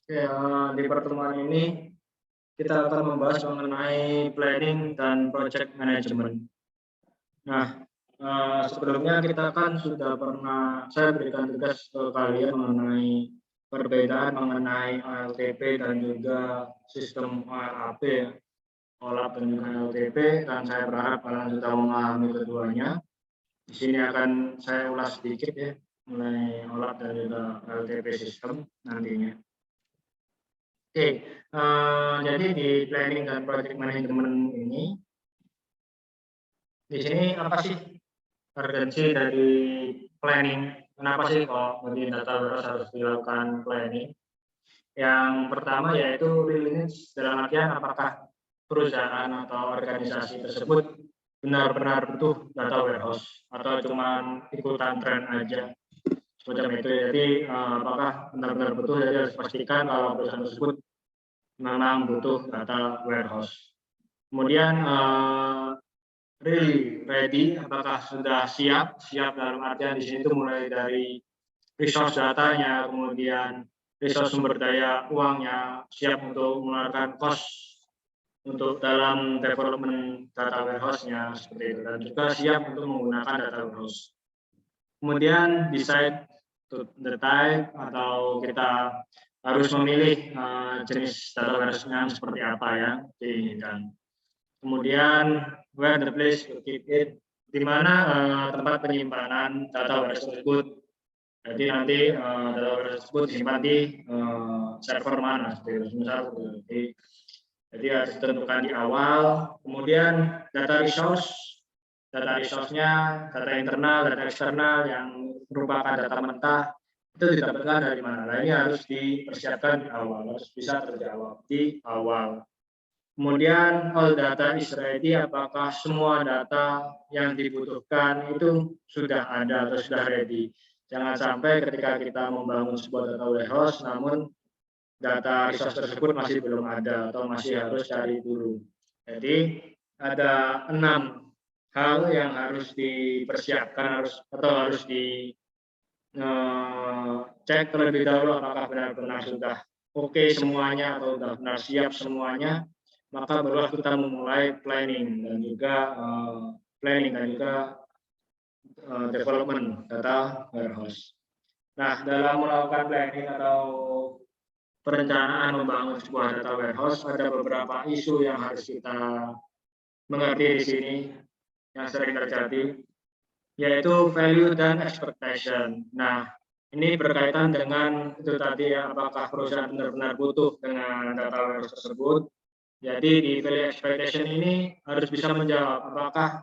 Oke, di pertemuan ini kita akan membahas mengenai planning dan project management. Nah, sebelumnya kita kan sudah pernah saya berikan tugas ke kalian mengenai perbedaan mengenai OLTP dan juga sistem OLAP ya, OLAP dan juga LTP, dan saya berharap kalian sudah memahami keduanya. Di sini akan saya ulas sedikit ya mengenai OLAP dan juga LTP sistem nantinya. Oke, jadi di planning dan project management ini, di sini apa sih urgensi dari planning? Kenapa sih kok di data warehouse harus dilakukan planning? Yang pertama yaitu real needs, dalam artian apakah perusahaan atau organisasi tersebut benar-benar butuh data warehouse atau cuma ikutan tren aja, semacam itu. Jadi, apakah benar-benar butuh, jadi harus pastikan kalau perusahaan tersebut memang butuh data warehouse. Kemudian, really ready, apakah sudah siap? Siap dalam artian di sini itu mulai dari resource datanya, kemudian resource sumber daya uangnya, siap untuk mengeluarkan cost untuk dalam development data warehouse-nya, seperti itu, dan juga siap untuk menggunakan data warehouse. Kemudian decide to the type, atau kita harus memilih jenis data warehouse-nya seperti apa yang diinginkan. Kemudian where the place to keep it, di mana tempat penyimpanan data warehouse tersebut. Jadi nanti data warehouse tersebut disimpan di server mana, seperti itu. Misal, jadi harus ditentukan di awal. Kemudian data resource-nya, data internal, data eksternal yang merupakan data mentah, itu didapatkan dari mana? Nah, ini harus dipersiapkan di awal, harus bisa terjawab di awal. Kemudian all data is ready, apakah semua data yang dibutuhkan itu sudah ada atau sudah ready. Jangan sampai ketika kita membangun sebuah data warehouse, namun data resource tersebut masih belum ada atau masih harus cari dulu. Jadi ada 6 hal yang harus dipersiapkan, harus dicek terlebih dahulu apakah benar-benar sudah oke semuanya atau sudah benar siap semuanya, maka barulah kita memulai planning dan juga development data warehouse. Nah, dalam melakukan planning atau perencanaan membangun sebuah data warehouse, ada beberapa isu yang harus kita mengerti di sini yang sering terjadi, yaitu value dan expectation. Nah, ini berkaitan dengan itu tadi ya, apakah perusahaan benar-benar butuh dengan data warehouse tersebut. Jadi di value expectation ini harus bisa menjawab apakah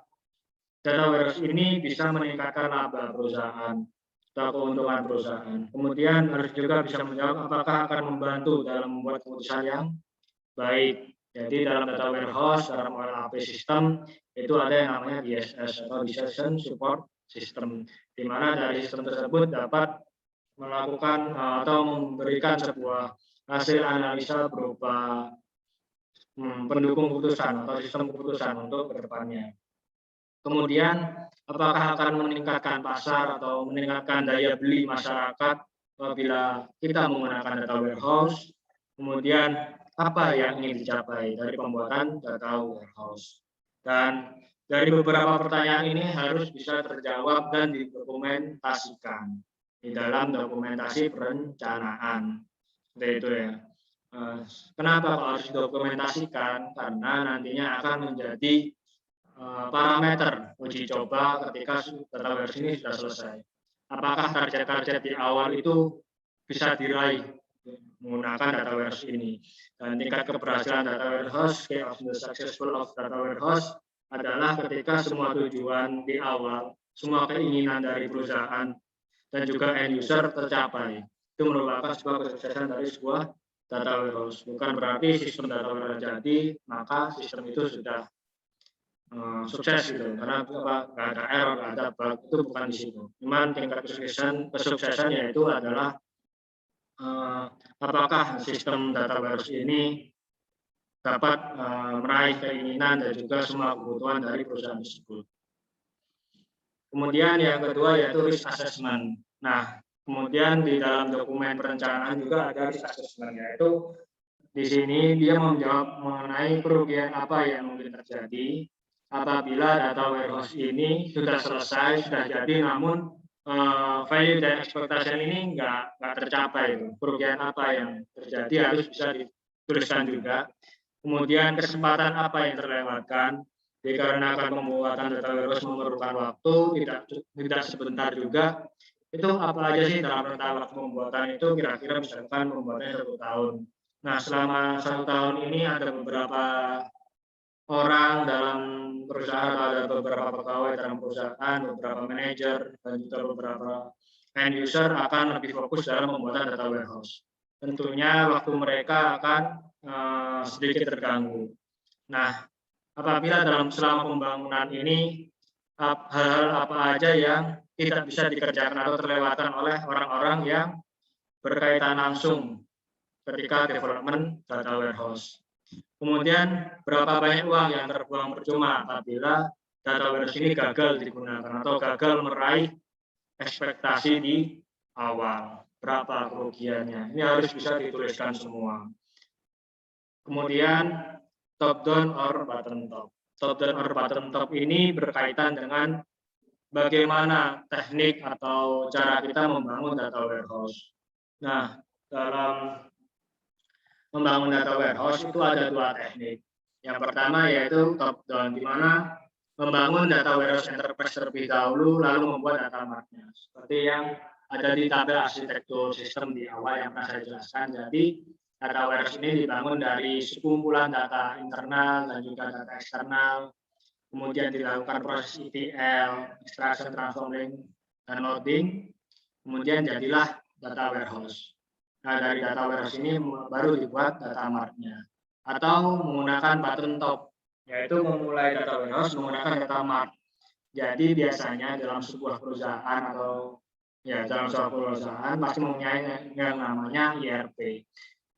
data warehouse ini bisa meningkatkan laba perusahaan atau keuntungan perusahaan. Kemudian harus juga bisa menjawab apakah akan membantu dalam membuat keputusan yang baik. Jadi dalam data warehouse, dalam OLAP sistem, itu ada yang namanya DSS atau Decision Support System, di mana dari sistem tersebut dapat melakukan atau memberikan sebuah hasil analisa berupa pendukung keputusan atau sistem keputusan untuk kedepannya. Kemudian, apakah akan meningkatkan pasar atau meningkatkan daya beli masyarakat apabila kita menggunakan data warehouse? Kemudian, apa yang ingin dicapai dari pembuatan data warehouse? Dan dari beberapa pertanyaan ini harus bisa terjawab dan didokumentasikan di dalam dokumentasi perencanaan. Seperti itu ya. Kenapa kalau harus didokumentasikan? Karena nantinya akan menjadi parameter uji coba ketika data warehouse ini sudah selesai. Apakah target-target di awal itu bisa diraih menggunakan data warehouse ini. Dan tingkat keberhasilan data warehouse, scale of the successful of data warehouse adalah ketika semua tujuan di awal, semua keinginan dari perusahaan dan juga end user tercapai. Itu merupakan sebuah kesuksesan dari sebuah data warehouse. Bukan berarti sistem data warehouse jadi, maka sistem itu sudah sukses gitu, karena nggak ada error, nggak ada bug, itu bukan di situ. Cuman tingkat kesuksesan yaitu adalah apakah sistem data warehouse ini dapat meraih keinginan dan juga semua kebutuhan dari perusahaan tersebut. Kemudian yang kedua yaitu risk assessment. Nah, Kemudian di dalam dokumen perencanaan juga ada risk assessment, yaitu di sini dia menjawab mengenai kerugian apa yang mungkin terjadi apabila data warehouse ini sudah selesai, sudah jadi, namun value dan expectation ini nggak tercapai. Kerugian apa yang terjadi harus bisa dituliskan juga. Kemudian kesempatan apa yang terlewatkan, dikarenakan pembuatan data warehouse memerlukan waktu, tidak sebentar juga. Itu apa aja sih dalam rentang waktu pembuatan itu, kira-kira misalkan pembuatannya 1 tahun. Nah, selama 1 tahun ini ada beberapa orang dalam perusahaan, ada beberapa pegawai dalam perusahaan, beberapa manajer, dan juga beberapa end user akan lebih fokus dalam pembuatan data warehouse. Tentunya waktu mereka akan sedikit terganggu. Nah, apabila selama pembangunan ini hal-hal apa aja yang tidak bisa dikerjakan atau terlewatkan oleh orang-orang yang berkaitan langsung ketika development data warehouse. Kemudian berapa banyak uang yang terbuang percuma apabila data warehouse ini gagal digunakan atau gagal meraih ekspektasi di awal. Berapa kerugiannya? Ini harus bisa dituliskan semua. Kemudian top down or bottom top. Top down or bottom top ini berkaitan dengan bagaimana teknik atau cara kita membangun data warehouse. Nah, dalam membangun data warehouse itu ada 2 teknik. Yang pertama yaitu top down, di mana membangun data warehouse enterprise terlebih dahulu, lalu membuat data mart-nya. Seperti yang ada di tabel arsitektur sistem di awal yang pernah saya jelaskan. Jadi, data warehouse ini dibangun dari sekumpulan data internal dan juga data eksternal. Kemudian dilakukan proses ETL, extraction, transforming, dan loading. Kemudian jadilah data warehouse. Nah, dari data warehouse ini baru dibuat data mart-nya. Atau menggunakan bottom top, yaitu memulai data warehouse menggunakan data mart. Jadi biasanya dalam sebuah perusahaan atau dalam sebuah perusahaan pasti mempunyai yang namanya ERP,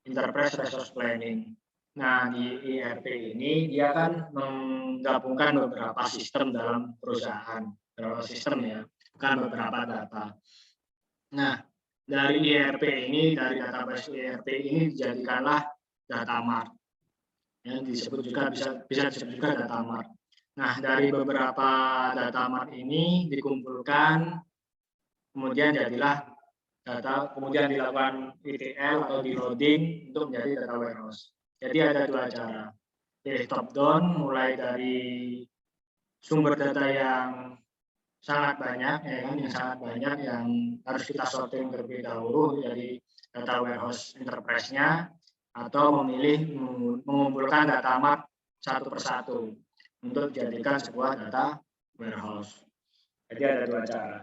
Enterprise Resource Planning. Nah, di ERP ini dia kan menggabungkan beberapa sistem dalam perusahaan, beberapa sistem ya, bukan beberapa data. Nah, dari ERP ini, dari database ERP ini dijadikanlah data mart. Yang disebut juga bisa disebut juga data mart. Nah, dari beberapa data mart ini dikumpulkan, kemudian jadilah data, kemudian dilakukan ETL atau di loading untuk menjadi data warehouse. Jadi ada 2 cara. Dari top down, mulai dari sumber data yang sangat banyak, yang sangat banyak yang harus kita sorting terlebih dahulu jadi data warehouse enterprise-nya, atau memilih mengumpulkan data mart satu persatu untuk dijadikan sebuah data warehouse. Jadi ada 2 cara.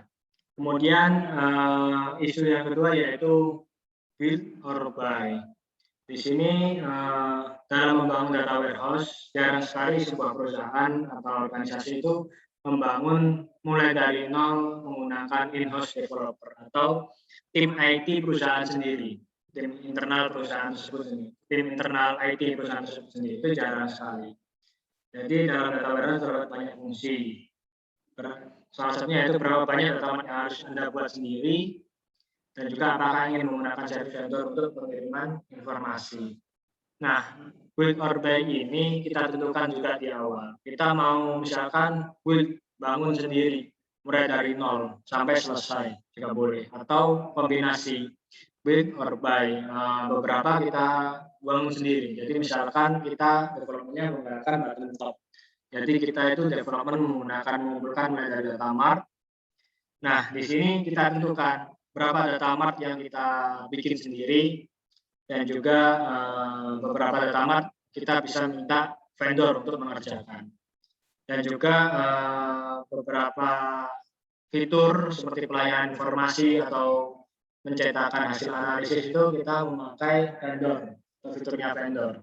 Kemudian isu yang kedua yaitu build or buy. Di sini dalam membangun data warehouse, jarang sekali sebuah perusahaan atau organisasi itu membangun mulai dari nol menggunakan in-house developer atau tim IT perusahaan sendiri, tim internal perusahaan tersebut sendiri, tim internal IT perusahaan tersebut sendiri, itu jarang sekali. Jadi dalam data warehouse terdapat banyak fungsi. Salah satunya yaitu berapa banyak data yang harus Anda buat sendiri, dan juga apakah ingin menggunakan service vendor untuk pengiriman informasi. Nah, build or buy ini kita tentukan juga di awal. Kita mau misalkan build, bangun sendiri, mulai dari nol sampai selesai jika boleh, atau kombinasi build or buy. Beberapa kita bangun sendiri. Jadi misalkan kita development-nya menggunakan bottom top. Jadi kita itu development mengumpulkan mulai dari data mart. Nah, di sini kita tentukan berapa data mart yang kita bikin sendiri, dan juga beberapa data mart kita bisa minta vendor untuk mengerjakan. Dan juga beberapa fitur seperti pelayanan informasi atau mencetakkan hasil analisis itu kita memakai vendor atau fiturnya vendor.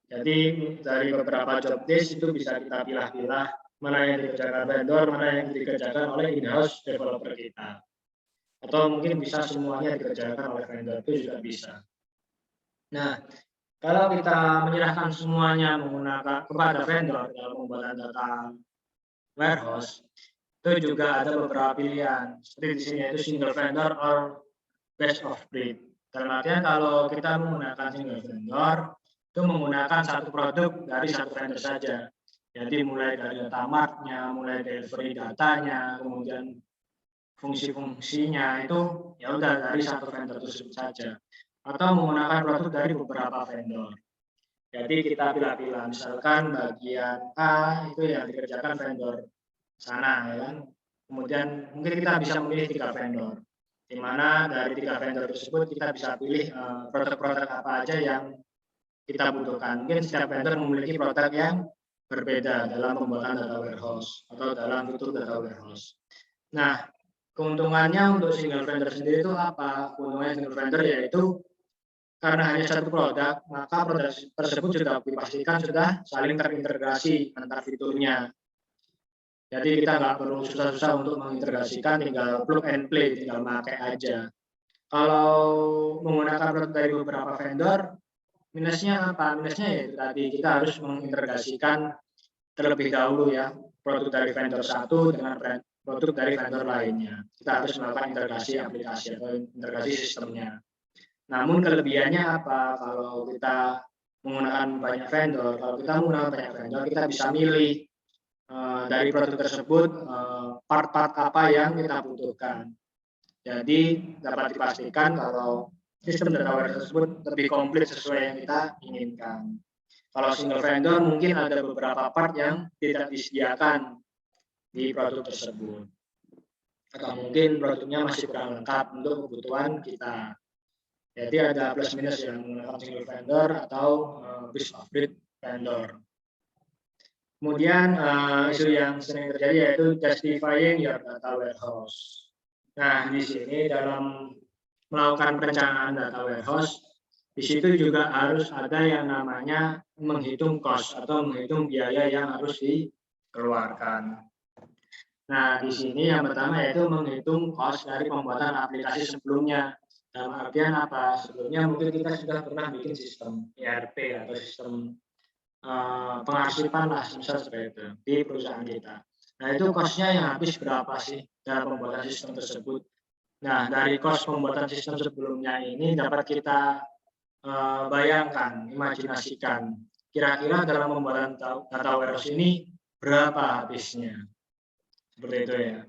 Jadi dari beberapa job desk itu bisa kita pilah-pilah mana yang dikerjakan vendor, mana yang dikerjakan oleh in-house developer kita. Atau mungkin bisa semuanya dikerjakan oleh vendor, itu juga bisa. Nah, kalau kita menyerahkan semuanya menggunakan kepada vendor dalam pembuatan data warehouse, itu juga ada beberapa pilihan. Seperti di sini yaitu single vendor or best of breed. Dalam artian kalau kita menggunakan single vendor, itu menggunakan satu produk dari satu vendor saja. Jadi mulai dari data mart-nya, mulai delivery datanya, kemudian fungsi-fungsinya itu ya udah dari satu vendor tersebut saja. Atau menggunakan produk dari beberapa vendor. Jadi kita pilih-pilih, misalkan bagian A itu yang dikerjakan vendor sana, ya kan. Kemudian mungkin kita bisa memilih 3 vendor, di mana dari 3 vendor tersebut kita bisa pilih produk-produk apa aja yang kita butuhkan. Mungkin setiap vendor memiliki produk yang berbeda dalam pembuatan data warehouse atau dalam fitur data warehouse. Nah, keuntungannya untuk single vendor sendiri itu apa? Keuntungannya single vendor yaitu karena hanya satu produk, maka produk tersebut sudah dipastikan sudah saling terintegrasi antar fiturnya. Jadi kita nggak perlu susah-susah untuk mengintegrasikan, tinggal plug and play, tinggal pakai aja. Kalau menggunakan produk dari beberapa vendor, minusnya apa? Minusnya ya itu tadi, kita harus mengintegrasikan terlebih dahulu ya, produk dari vendor satu dengan produk dari vendor lainnya. Kita harus melakukan integrasi aplikasi atau integrasi sistemnya. Namun kelebihannya apa? Kalau kita menggunakan banyak vendor, kalau kita menggunakan banyak vendor, kita bisa milih dari produk tersebut part-part apa yang kita butuhkan. Jadi dapat dipastikan kalau sistem data warehouse tersebut lebih komplit sesuai yang kita inginkan. Kalau single vendor mungkin ada beberapa part yang tidak disediakan di produk tersebut. Atau mungkin produknya masih kurang lengkap untuk kebutuhan kita. Jadi ada plus minus yang menggunakan single vendor atau best of breed vendor. Kemudian isu yang sering terjadi yaitu justifying your data warehouse. Nah, di sini dalam melakukan perencanaan data warehouse, di situ juga harus ada yang namanya menghitung cost atau menghitung biaya yang harus dikeluarkan. Nah, di sini yang pertama yaitu menghitung cost dari pembuatan aplikasi sebelumnya. Dalam artian apa? Sebelumnya mungkin kita sudah pernah bikin sistem ERP atau sistem pengarsipan lah, misal seperti itu, di perusahaan kita. Nah, itu cost-nya yang habis berapa sih dalam pembuatan sistem tersebut? Nah, dari cost pembuatan sistem sebelumnya ini dapat kita bayangkan, imajinasikan, kira-kira dalam pembuatan data warehouse ini berapa habisnya? Seperti itu ya.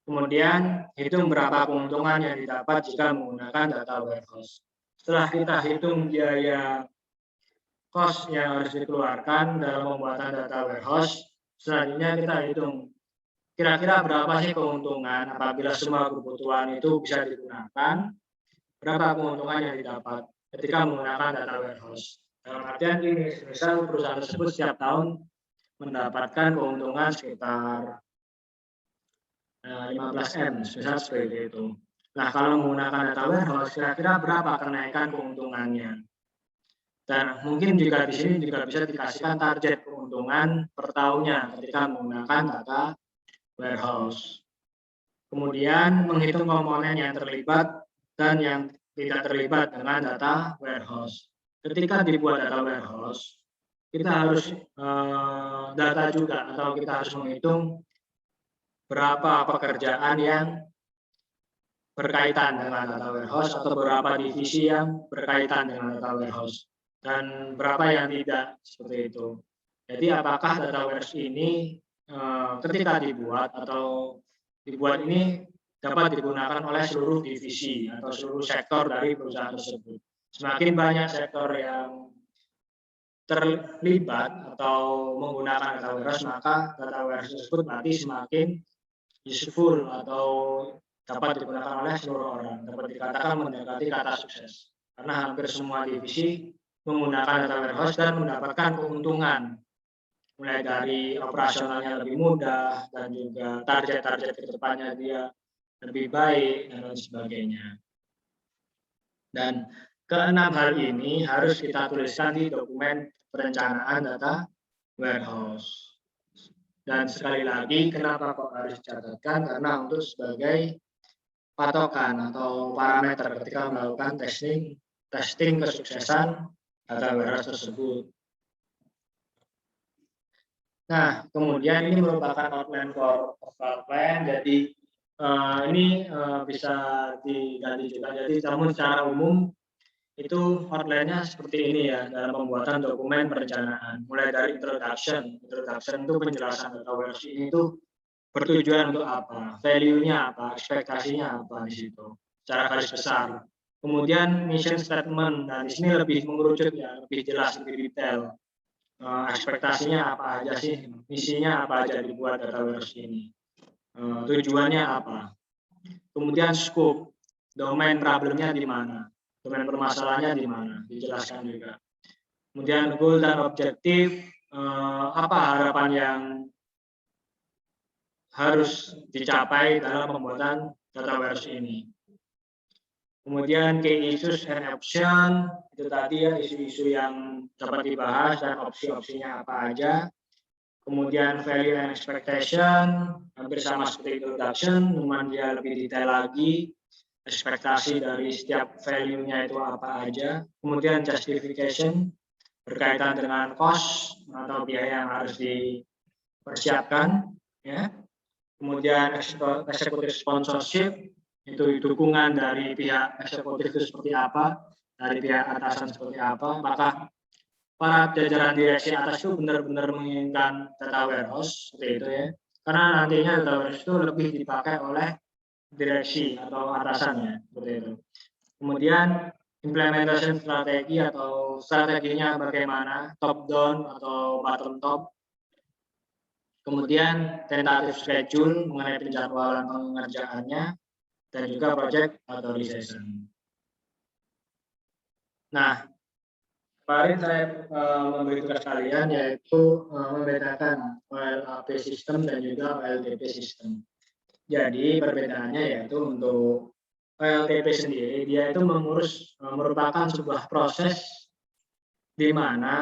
Kemudian hitung berapa keuntungan yang didapat jika menggunakan data warehouse. Setelah kita hitung biaya cost yang harus dikeluarkan dalam pembuatan data warehouse, selanjutnya kita hitung kira-kira berapa sih keuntungan apabila semua kebutuhan itu bisa digunakan, berapa keuntungan yang didapat ketika menggunakan data warehouse. Dalam artian ini, misal perusahaan tersebut setiap tahun mendapatkan keuntungan sekitar 15M, misal seperti itu. Nah, kalau menggunakan data warehouse, kira-kira berapa kenaikan keuntungannya? Dan mungkin juga di sini juga bisa dikasihkan target keuntungan per tahunnya ketika menggunakan data warehouse. Kemudian menghitung komponen yang terlibat dan yang tidak terlibat dengan data warehouse. Ketika dibuat data warehouse, kita harus data juga atau kita harus menghitung berapa pekerjaan yang berkaitan dengan data warehouse atau beberapa divisi yang berkaitan dengan data warehouse. Dan berapa yang tidak, seperti itu. Jadi apakah data warehouse ini ketika dibuat ini dapat digunakan oleh seluruh divisi atau seluruh sektor dari perusahaan tersebut. Semakin banyak sektor yang terlibat atau menggunakan data warehouse, maka data warehouse tersebut berarti semakin useful atau dapat digunakan oleh seluruh orang. Dapat dikatakan mendekati kata sukses. Karena hampir semua divisi menggunakan data warehouse dan mendapatkan keuntungan mulai dari operasionalnya lebih mudah dan juga target-target ke depannya dia lebih baik dan lain sebagainya. Dan keenam hal ini harus kita tuliskan di dokumen perencanaan data warehouse. Dan sekali lagi, kenapa kok harus dicatatkan? Karena untuk sebagai patokan atau parameter ketika melakukan testing kesuksesan data warehouse tersebut. Nah, kemudian ini merupakan outline for plan. Jadi Ini bisa diganti juga. Jadi namun secara umum itu outline-nya seperti ini ya dalam pembuatan dokumen perencanaan. Mulai dari introduction. Introduction itu penjelasan data warehouse ini itu bertujuan untuk apa, value-nya apa, ekspektasinya apa di situ, secara garis besar. Kemudian mission statement, nah di sini lebih mengerucut ya, lebih jelas, lebih detail. Ekspektasinya apa aja sih, misinya apa aja dibuat data warehouse ini, tujuannya apa. Kemudian scope, domain problemnya di mana, domain permasalahannya di mana, dijelaskan juga. Kemudian goal dan objektif, apa harapan yang harus dicapai dalam pembuatan data warehouse ini. Kemudian key issues and option, itu tadi ya isu-isu yang dapat dibahas dan opsi-opsinya apa aja. Kemudian value and expectation, hampir sama seperti introduction, cuman dia lebih detail lagi. Ekspektasi dari setiap value-nya itu apa aja. Kemudian justification, berkaitan dengan cost atau biaya yang harus dipersiapkan. Ya. Kemudian eksekutif sponsorship, itu dukungan dari pihak eksekutif itu seperti apa, dari pihak atasan seperti apa, apakah para jajaran direksi atas itu benar-benar menginginkan data warehouse, seperti itu ya. Karena nantinya data warehouse itu lebih dipakai oleh direksi atau atasannya, seperti itu. Kemudian implementation strategi atau strateginya bagaimana, top down atau bottom top. Kemudian tentative schedule mengenai penjadwalan pengerjaannya, dan juga project authorization. Nah, kemarin saya memberi tugas kalian yaitu membedakan OLAP system dan juga OLTP system. Jadi perbedaannya yaitu untuk OLTP sendiri, dia itu merupakan sebuah proses di mana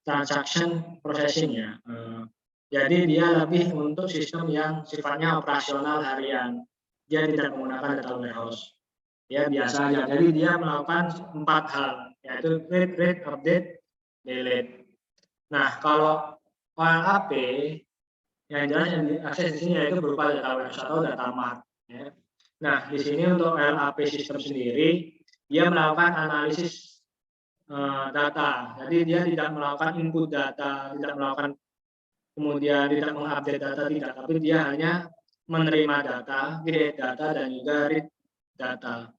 transaction processing-nya. Jadi dia lebih untuk sistem yang sifatnya operasional harian. Dia tidak menggunakan data warehouse. Ya biasa aja. Jadi dia melakukan 4 hal, yaitu create, read, update, delete. Nah, kalau OLAP yang jelas yang diakses di sini yaitu berupa data warehouse atau data mart. Ya. Nah, di sini untuk OLAP sistem sendiri, dia melakukan analisis data. Jadi dia tidak melakukan input data, tidak melakukan kemudian tidak mengupdate data, tidak, tapi dia hanya menerima data, create data, dan juga read data.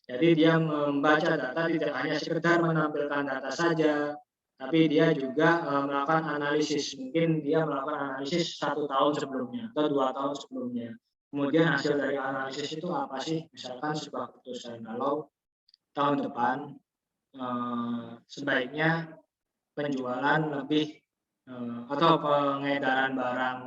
Jadi dia membaca data tidak hanya sekedar menampilkan data saja, tapi dia juga melakukan analisis. Mungkin dia melakukan analisis 1 tahun sebelumnya atau 2 tahun sebelumnya. Kemudian hasil dari analisis itu apa sih? Misalkan sebuah keputusan kalau tahun depan sebaiknya penjualan lebih atau pengedaran barang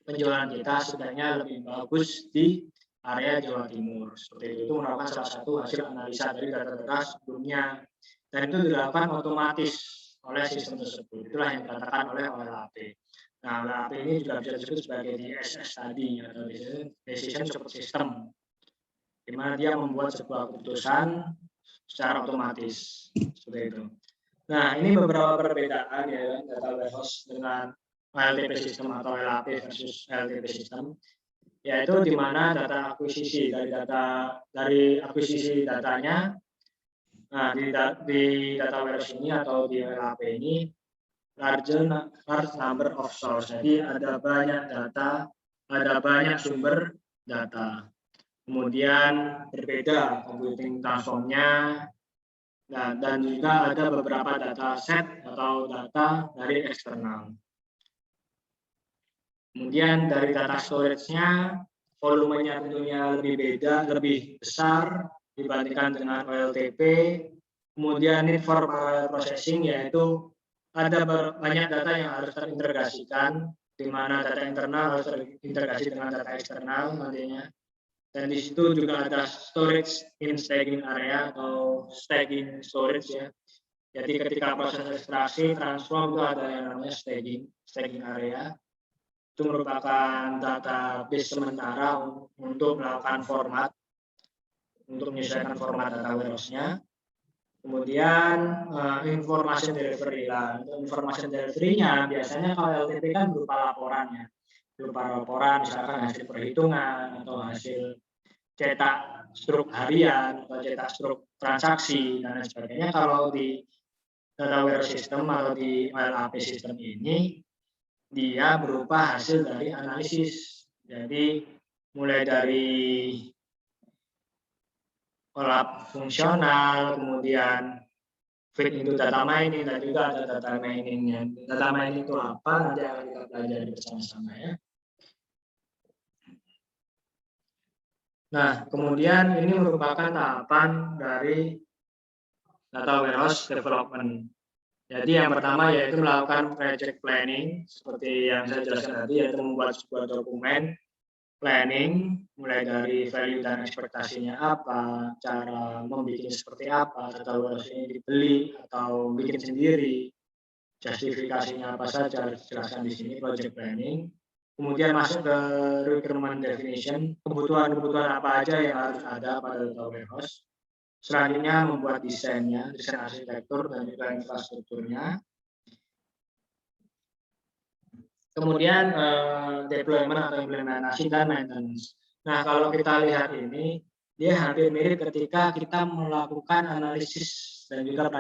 penjualan kita sebenarnya lebih bagus di area Jawa Timur. Seperti itu merupakan salah satu hasil analisa dari data-data sebelumnya, dan itu dilakukan otomatis oleh sistem tersebut. Itulah yang dikatakan oleh OLAP. Nah, OLAP ini juga bisa disebut sebagai DSS tadi atau Decision Support System, di mana dia membuat sebuah keputusan secara otomatis. Seperti itu. Nah, ini beberapa perbedaan ya data warehouse dengan OLTP system atau LAP versus LTP system, yaitu di mana data akuisisi dari akuisisi datanya. Nah, di data warehouse ini atau di LAP ini large number of source. Jadi ada banyak data, ada banyak sumber data. Kemudian berbeda computing transformnya. Nah, dan juga ada beberapa data set atau data dari eksternal. Kemudian dari data storage-nya, volumenya tentunya lebih beda, lebih besar dibandingkan dengan OLTP. Kemudian need for parallel processing, yaitu ada banyak data yang harus terintegrasikan, di mana data internal harus terintegrasi dengan data eksternal nantinya. Dan di situ juga ada storage in staging area atau staging storage ya. Jadi ketika proses ekstraksi, transform itu ada yang namanya staging area. Itu merupakan database sementara untuk melakukan format, untuk menyesuaikan format data warehouse-nya. Kemudian information delivery lah. Untuk information delivery-nya biasanya kalau LTP kan berupa laporannya. berupa laporan, misalkan hasil perhitungan atau hasil cetak struk harian atau cetak struk transaksi dan lain sebagainya. Kalau di data warehouse system atau di OLAP system ini dia berupa hasil dari analisis. Jadi mulai dari OLAP fungsional, kemudian feed into data mining, dan juga ada data mining-nya. Data mining itu apa? Nanti akan kita pelajari bersama-sama ya. Nah, kemudian ini merupakan tahapan dari data warehouse development. Jadi yang pertama yaitu melakukan project planning, seperti yang saya jelaskan tadi, yaitu membuat sebuah dokumen planning, mulai dari value dan ekspektasinya apa, cara membuat seperti apa, data warehouse ini dibeli atau bikin sendiri, justifikasinya apa saja harus dijelaskan di sini, project planning. Kemudian masuk ke requirement definition, kebutuhan-kebutuhan apa aja yang harus ada pada data warehouse. Selanjutnya membuat desainnya, desain arsitektur dan juga infrastrukturnya. Kemudian deployment atau implementasi dan maintenance. Nah, kalau kita lihat ini, dia hampir mirip ketika kita melakukan analisis dan juga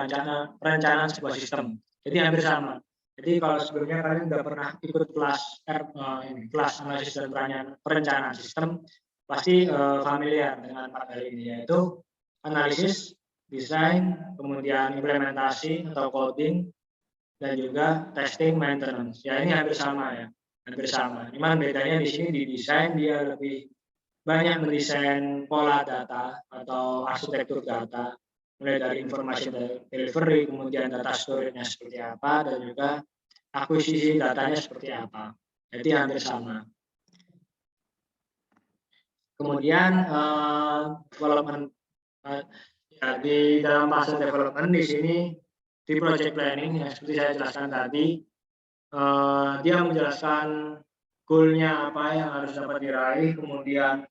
perencanaan sebuah sistem. Jadi hampir sama. Jadi kalau sebelumnya kalian sudah pernah ikut kelas analisis dan perencanaan sistem, pasti familiar dengan 4 hal ini, yaitu analisis, desain, kemudian implementasi atau coding, dan juga testing maintenance. Ya ini hampir sama ya, hampir sama. Cuman bedanya di sini di desain dia lebih banyak mendesain pola data atau arsitektur data, mulai dari information delivery, kemudian data storage-nya seperti apa, dan juga akuisisi datanya seperti apa. Jadi hampir sama. Kemudian development, ya, di dalam fase development di sini di project planning yang seperti saya jelaskan tadi, dia menjelaskan goal-nya apa yang harus dapat diraih, kemudian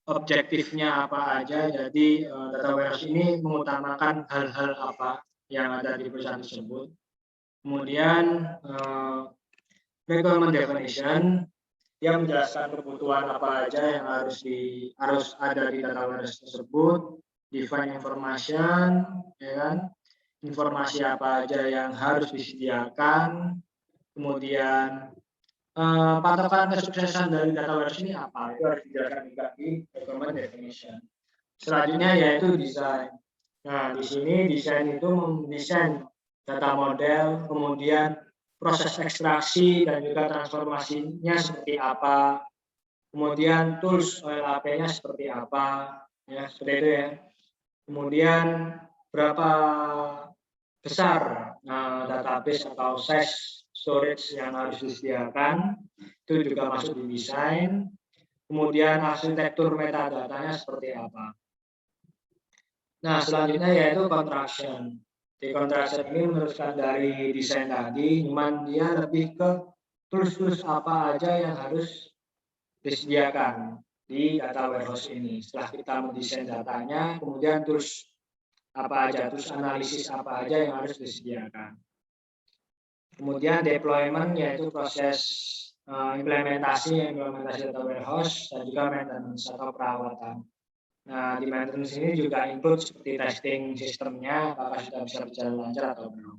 objektifnya apa aja. Jadi data warehouse ini mengutamakan hal-hal apa yang ada di perusahaan tersebut. Kemudian requirement definition, dia menjelaskan kebutuhan apa aja yang harus ada di data warehouse tersebut. Define information, ya kan? Informasi apa aja yang harus disediakan. Kemudian patokan kesuksesan dari data warehouse ini apa? Itu harus dijelaskan juga di requirement definition. Selanjutnya yaitu desain. Nah, di sini desain itu mendesain data model, kemudian proses ekstraksi dan juga transformasinya seperti apa, kemudian tools OLAP-nya seperti apa, ya seperti itu ya. Kemudian berapa besar database atau size storage yang harus disediakan, itu juga masuk di desain. Kemudian arsitektur metadatanya seperti apa. Nah, selanjutnya yaitu contraction. Di contraction ini meneruskan dari desain tadi, cuman dia lebih ke tools-tools apa aja yang harus disediakan di data warehouse ini. Setelah kita mendesain datanya, kemudian tools apa aja, terus analisis apa aja yang harus disediakan. Kemudian deployment yaitu proses implementasi data warehouse dan juga maintenance atau perawatan. Nah, di maintenance ini juga include seperti testing sistemnya, apakah sudah bisa berjalan lancar atau belum.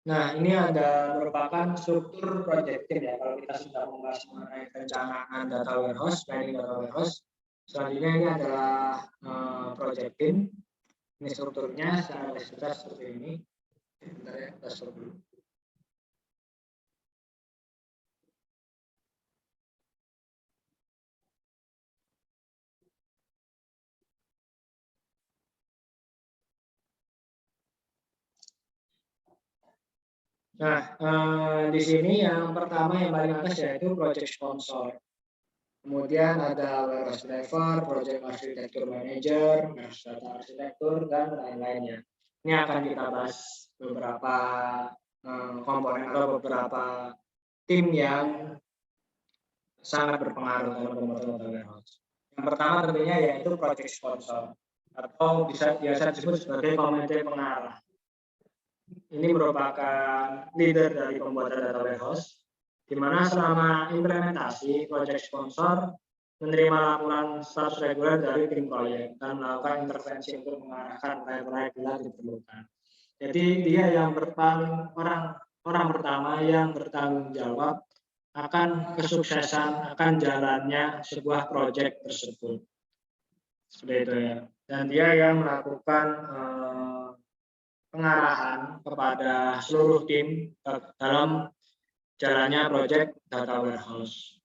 Nah, ini ada merupakan struktur project team ya. Kalau kita sudah membahas mengenai perencanaan data warehouse, planning data warehouse, selanjutnya ini adalah project team. Ini strukturnya secara garis seperti ini. Bentar ya, kita stop dulu. Nah, di sini yang pertama yang paling atas yaitu project sponsor. Kemudian ada warehouse driver, project architecture manager, warehouse data arsitektur, dan lain-lainnya. Ini akan kita bahas beberapa komponen atau beberapa tim yang sangat berpengaruh dalam pembuatan data warehouse. Yang pertama tentunya yaitu project sponsor atau biasa disebut sebagai komite pengarah. Ini merupakan leader dari pembuatan data warehouse. di mana selama implementasi project sponsor menerima laporan status reguler dari tim proyek dan melakukan intervensi untuk mengarahkan proyek-proyek bila diperlukan. Jadi dia yang orang pertama yang bertanggung jawab akan kesuksesan, akan jalannya sebuah proyek tersebut. Seperti itu ya. Dan dia yang melakukan pengarahan kepada seluruh tim dalam jalannya proyek data warehouse.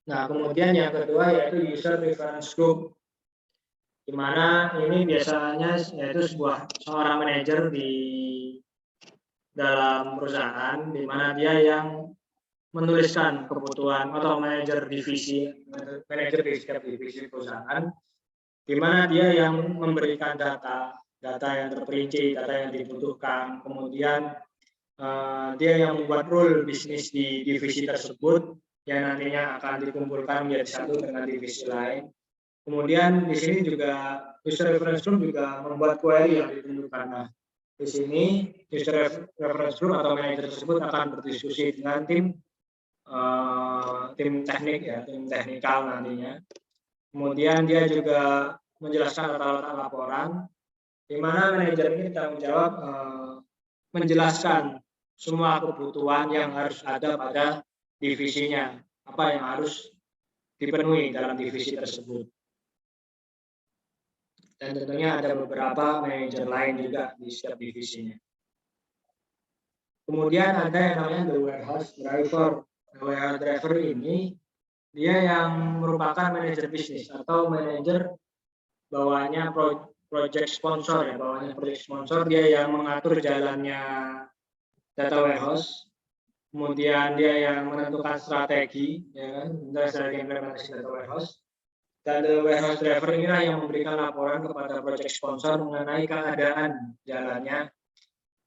Nah, kemudian yang kedua yaitu user reference group, di mana ini biasanya yaitu seorang manajer di dalam perusahaan, di mana dia yang menuliskan kebutuhan atau manajer di setiap divisi perusahaan, di mana dia yang memberikan data yang terperinci, data yang dibutuhkan, kemudian dia yang membuat rule bisnis di divisi tersebut yang nantinya akan dikumpulkan menjadi satu dengan divisi lain. Kemudian di sini juga user reference group juga membuat query yang ditentukan. Nah, di sini user reference group atau manajer tersebut akan berdiskusi dengan tim teknik ya, tim teknikal nantinya. Kemudian dia juga menjelaskan letak laporan, di mana manajer ini bertanggung jawab menjelaskan semua kebutuhan yang harus ada pada divisinya, apa yang harus dipenuhi dalam divisi tersebut. Dan tentunya ada beberapa manajer lain juga di setiap divisinya. Kemudian ada yang namanya the warehouse driver. The warehouse driver ini dia yang merupakan manajer bisnis atau manajer bawaannya project sponsor ya, bawaannya project sponsor, dia yang mengatur jalannya data warehouse. Kemudian dia yang menentukan strategi, ya kan, strategi implementasi data warehouse. Dan the warehouse driver inilah yang memberikan laporan kepada project sponsor mengenai keadaan jalannya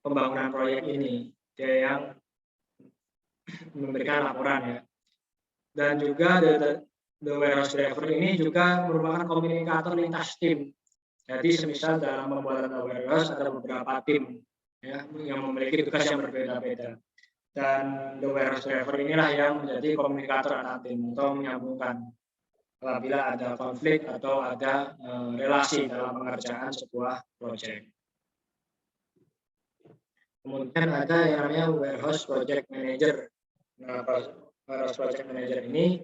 pembangunan proyek ini. Dia yang memberikan laporan ya. Dan juga the warehouse driver ini juga merupakan komunikator lintas tim. Jadi semisal dalam pembuatan warehouse ada beberapa tim ya, yang memiliki tugas yang berbeda-beda. Dan the warehouse driver inilah yang menjadi komunikator antar tim atau menyambungkan apabila ada konflik atau ada relasi dalam pengerjaan sebuah proyek. Kemudian ada yang namanya warehouse project manager. Nah, warehouse project manager ini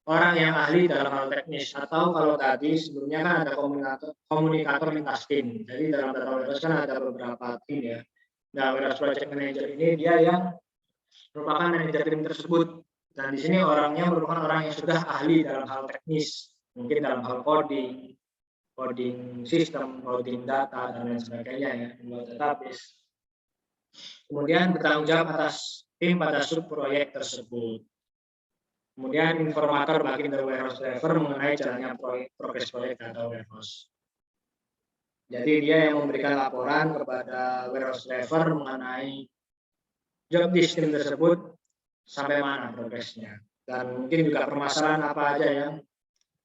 orang yang ahli dalam hal teknis, atau kalau tadi sebelumnya kan ada komunikator lintas tim. Jadi dalam data warehouse kan ada beberapa tim ya. Nah, warehouse project manager ini dia yang merupakan manajer tim tersebut, dan di sini orangnya merupakan orang yang sudah ahli dalam hal teknis, mungkin dalam hal coding sistem, coding data dan lain sebagainya ya, membuat database. Kemudian bertanggung jawab atas tim pada sub proyek tersebut. Kemudian informator bagi the warehouse driver mengenai jalannya progres proyek data warehouse. Jadi dia yang memberikan laporan kepada warehouse driver mengenai job di tim tersebut sampai mana progresnya, dan mungkin juga permasalahan apa aja yang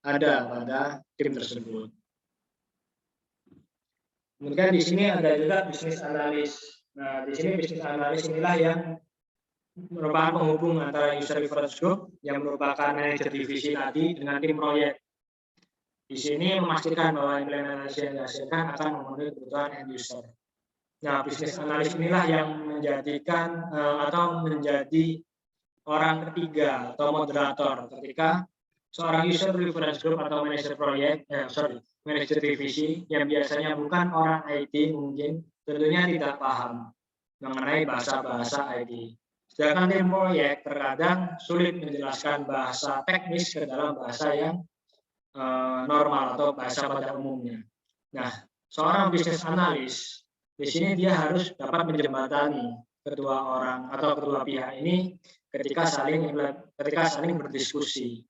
ada pada tim tersebut. Kemudian di sini ada juga bisnis analis. Nah, di sini bisnis analis inilah yang merupakan penghubung antara user reference group yang merupakan manajer divisi tadi dengan tim proyek. Di sini memastikan bahwa implementasi yang dihasilkan akan memenuhi kebutuhan end user. Nah, bisnis analis inilah yang menjadikan atau menjadi orang ketiga atau moderator ketika seorang user reference group atau manajer proyek, manajer divisi yang biasanya bukan orang IT mungkin tentunya tidak paham mengenai bahasa-bahasa IT. Sedangkan tim proyek terkadang sulit menjelaskan bahasa teknis ke dalam bahasa yang normal atau bahasa pada umumnya. Nah, seorang bisnis analis di sini dia harus dapat menjembatani kedua orang atau kedua pihak ini ketika saling berdiskusi.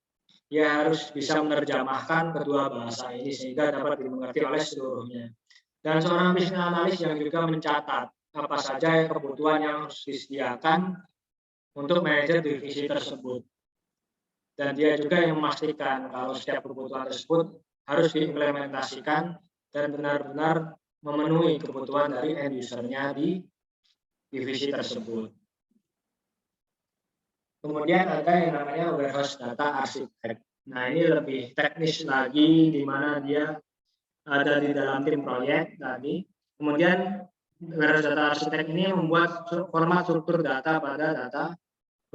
Dia harus bisa menerjemahkan kedua bahasa ini sehingga dapat dimengerti oleh seluruhnya. Dan seorang bisnis analis yang juga mencatat apa saja kebutuhan yang harus disediakan untuk manajer divisi tersebut. Dan dia juga yang memastikan kalau setiap kebutuhan tersebut harus diimplementasikan dan benar-benar memenuhi kebutuhan dari end user-nya di divisi tersebut. Kemudian ada yang namanya warehouse data architect. Nah, ini lebih teknis lagi, di mana dia ada di dalam tim proyek tadi. Kemudian warehouse data architect ini membuat format struktur data pada data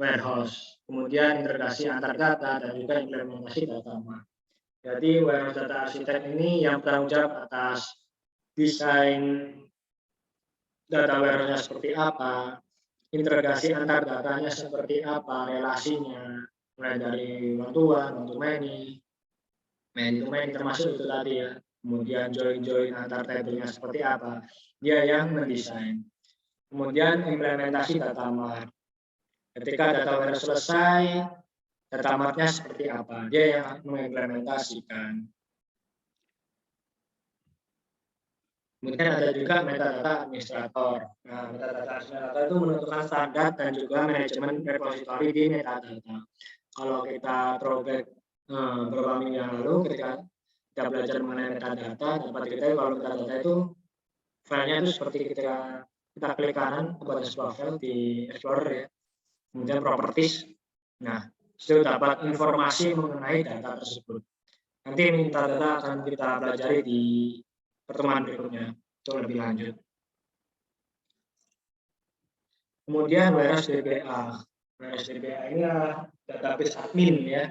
warehouse. Kemudian integrasi antar data dan juga implementasi data mart. Jadi warehouse data architect ini yang bertanggung jawab atas desain data warehouse-nya seperti apa, integrasi antar datanya seperti apa, relasinya, mulai dari one to one to many, many to many termasuk itu tadi ya. Kemudian join antar tabelnya seperti apa, dia yang mendesain. Kemudian implementasi data mart. Ketika data warehouse selesai, data mart-nya seperti apa, dia yang mengimplementasikan. Kemudian ada juga metadata administrator. Nah, metadata administrator itu menentukan standar dan juga manajemen repository di metadata. Kalau kita throwback beberapa minggu yang lalu, ketika kita belajar mengenai metadata, dapat diketahui kalau metadata itu filenya itu seperti ketika kita klik kanan kepada sebuah file di Explorer ya, kemudian properties. Nah, itu dapat informasi mengenai data tersebut. Nanti metadata akan kita pelajari di pertemuan berikutnya untuk lebih lanjut. Kemudian warehouse DBA. Warehouse DBA ini adalah database admin ya.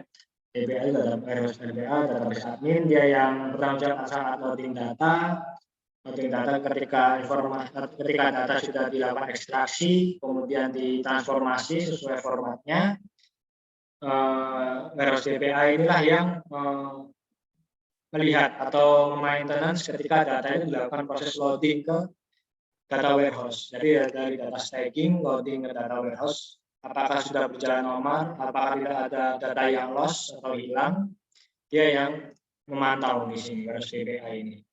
DBA itu warehouse DBA, database admin, dia yang bertanggung jawab saat loading data. Loading data ketika data sudah dilakukan ekstraksi, kemudian ditransformasi sesuai formatnya. Warehouse DBA inilah yang melihat atau maintenance ketika data itu dilakukan proses loading ke data warehouse. Jadi dari data staging, loading ke data warehouse, apakah sudah berjalan normal, apakah tidak ada data yang loss atau hilang, dia yang memantau di sini warehouse DBA ini.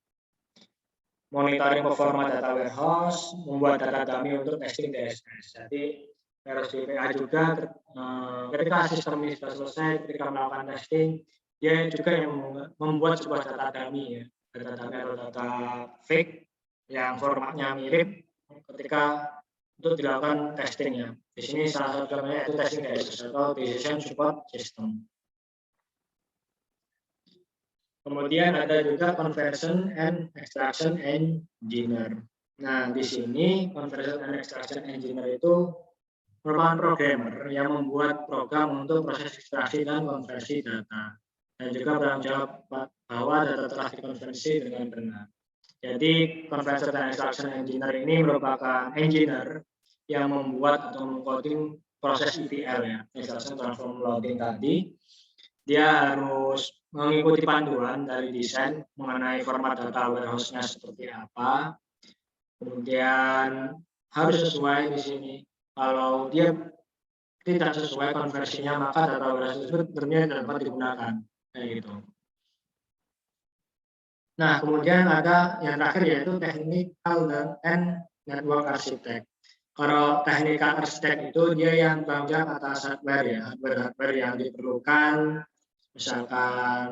Monitoring performa data warehouse, membuat data dummy untuk testing DSS. Jadi warehouse DBA juga ketika sistem ini sudah selesai, ketika melakukan testing, dia juga yang membuat sebuah data dummy ya, data dummy atau data fake yang formatnya mirip ketika untuk dilakukan testingnya. Di sini salah satu contohnya itu testing DSS atau Decision Support System. Kemudian ada juga Conversion and Extraction Engineer. Nah, di sini Conversion and Extraction Engineer itu merupakan programmer yang membuat program untuk proses ekstraksi dan konversi data. Dan juga bertanggung jawab bahwa data telah dikonversi dengan benar. Jadi Conversion and Extraction Engineer ini merupakan engineer yang membuat atau mengcoding proses ETL ya, Extraction Transform Loading tadi. Dia harus mengikuti panduan dari desain mengenai format data warehouse-nya seperti apa. Kemudian harus sesuai di sini. Kalau dia tidak sesuai konversinya, maka data warehouse tersebut tidak dapat digunakan. Kayak gitu. Nah, kemudian ada yang terakhir yaitu technical and network architect. Kalau technical architect itu dia yang bertanggung jawab atas hardware ya, hardware yang diperlukan, misalkan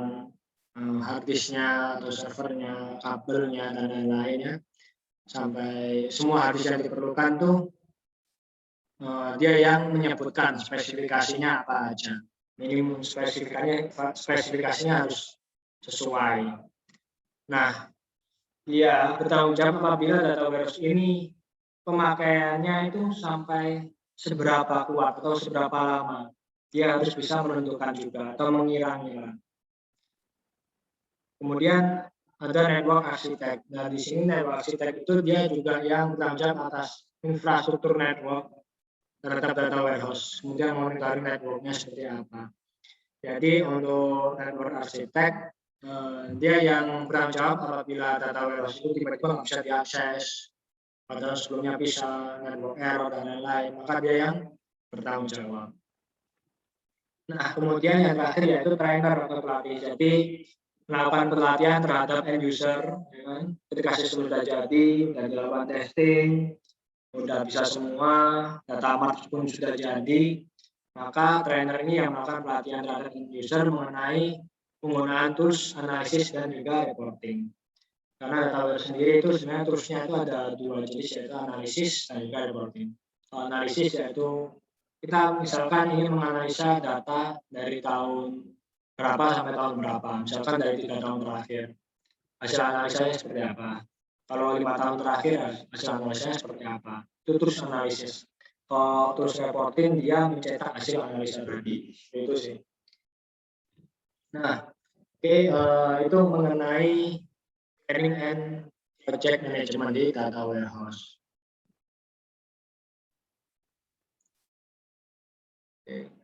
hard disknya atau servernya, kabelnya dan lain-lainnya, sampai semua hard disk yang diperlukan tuh dia yang menyebutkan spesifikasinya apa aja. Minimum spesifikasinya harus sesuai. Nah, dia bertanggung jawab apabila data warehouse ini pemakaiannya itu sampai seberapa kuat atau seberapa lama. Dia harus bisa menentukan juga atau mengira-ngira. Kemudian ada network architect. Nah, di sini network architect itu dia juga yang bertanggung jawab atas infrastruktur network terhadap data warehouse. Kemudian monitoring networknya seperti apa. Jadi untuk network architect dia yang bertanggung jawab apabila data warehouse itu tiba-tiba nggak bisa diakses, padahal sebelumnya bisa, network error dan lain-lain, maka dia yang bertanggung jawab. Nah, kemudian yang terakhir yaitu trainer atau pelatih. Jadi melakukan pelatihan terhadap end user, ya kan? Ketika sistem sudah jadi dan dilakukan testing, sudah bisa semua, data mart pun sudah jadi, maka trainer ini yang melakukan pelatihan terhadap end user mengenai penggunaan tools, analisis, dan juga reporting. Karena data warehouse sendiri itu sebenarnya toolsnya itu ada dua jenis, yaitu analisis dan juga reporting. Kalau analisis yaitu kita misalkan ingin menganalisa data dari tahun berapa sampai tahun berapa, misalkan dari 3 tahun terakhir, hasil analisanya seperti apa. Kalau 5 tahun terakhir hasil analisanya seperti apa. Itu terus analisis. Kalau terus reporting dia mencetak hasil analisa tadi. Itu sih. Nah, oke, itu mengenai planning and project management di data warehouse. Oke.